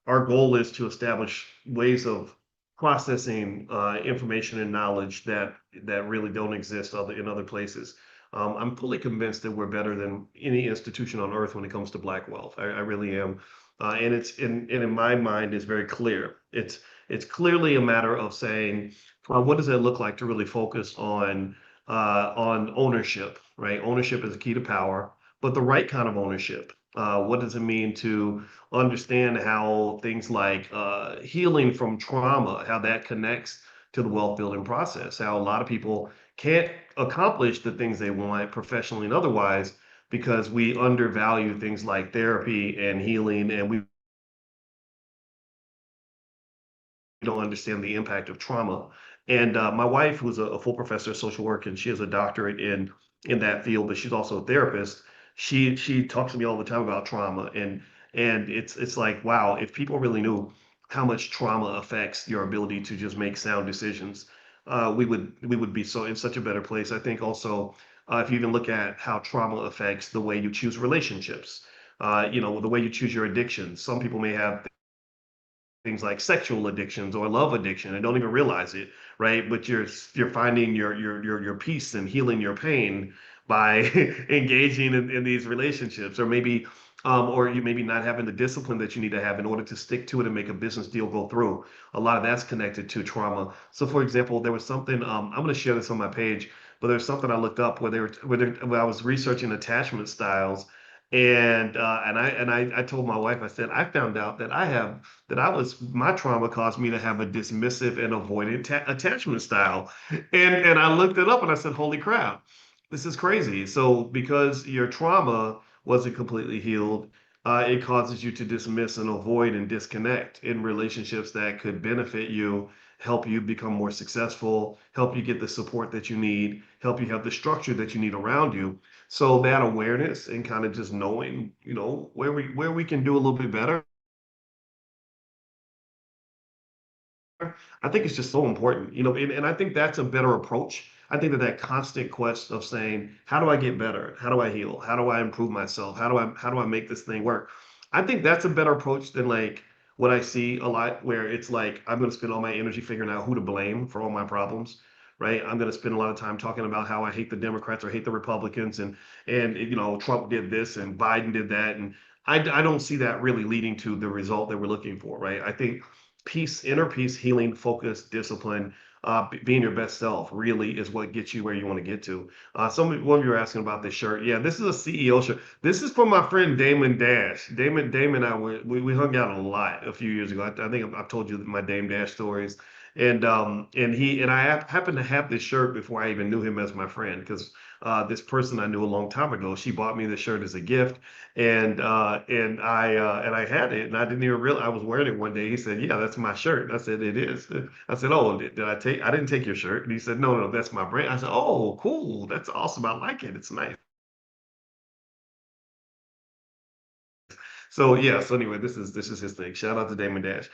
our goal is to establish ways of processing information and knowledge that really don't exist in other places. I'm fully convinced that we're better than any institution on earth when it comes to Black wealth. I really am, and in my mind, it's very clear. It's clearly a matter of saying, well, what does it look like to really focus on ownership, right? Ownership is a key to power, but the right kind of ownership. What does it mean to understand how things like healing from trauma, how that connects to the wealth building process? How a lot of people can't accomplish the things they want professionally and otherwise because we undervalue things like therapy and healing, and we don't understand the impact of trauma. And my wife, who's a full professor of social work, and she has a doctorate in that field, but she's also a therapist. She talks to me all the time about trauma, and it's like, wow, if people really knew how much trauma affects your ability to just make sound decisions, we would be so in such a better place. I think also, if you even look at how trauma affects the way you choose relationships, the way you choose your addictions. Some people may have things like sexual addictions or love addiction and don't even realize it, right? But you're finding your peace and healing your pain by engaging in these relationships, or maybe or you maybe not having the discipline that you need to have in order to stick to it and make a business deal go through. A lot of that's connected to trauma. So, for example, there was something I'm going to share this on my page, but there's something I looked up where I was researching attachment styles, and I told my wife, I said, I found out that I was my trauma caused me to have a dismissive and avoidant attachment style. And I looked it up and I said, holy crap, this is crazy. So because your trauma wasn't completely healed, it causes you to dismiss and avoid and disconnect in relationships that could benefit you, help you become more successful, help you get the support that you need, help you have the structure that you need around you. So that awareness and kind of just knowing, where we can do a little bit better, I think it's just so important, and I think that's a better approach. I think that constant quest of saying, how do I get better? How do I heal? How do I improve myself? How do I make this thing work? I think that's a better approach than like what I see a lot where it's like I'm going to spend all my energy figuring out who to blame for all my problems, right? I'm going to spend a lot of time talking about how I hate the Democrats or hate the Republicans, and Trump did this and Biden did that, and I don't see that really leading to the result that we're looking for, right? I think peace, inner peace, healing, focus, discipline, being your best self really is what gets you where you want to get to. One of you were asking about this shirt. Yeah, this is a CEO shirt. This is from my friend Damon Dash. Damon and I we hung out a lot a few years ago. I think I've told you my Dame Dash stories. And I happened to have this shirt before I even knew him as my friend, because this person I knew a long time ago, she bought me this shirt as a gift, and I had it, and I didn't even realize I was wearing it one day. He said, "Yeah, that's my shirt." I said, "It is." I said, "Oh, did I take? I didn't take your shirt." And he said, "No, no, that's my brand." I said, "Oh, cool. That's awesome. I like it. It's nice." So yeah. So anyway, this is his thing. Shout out to Damon Dash.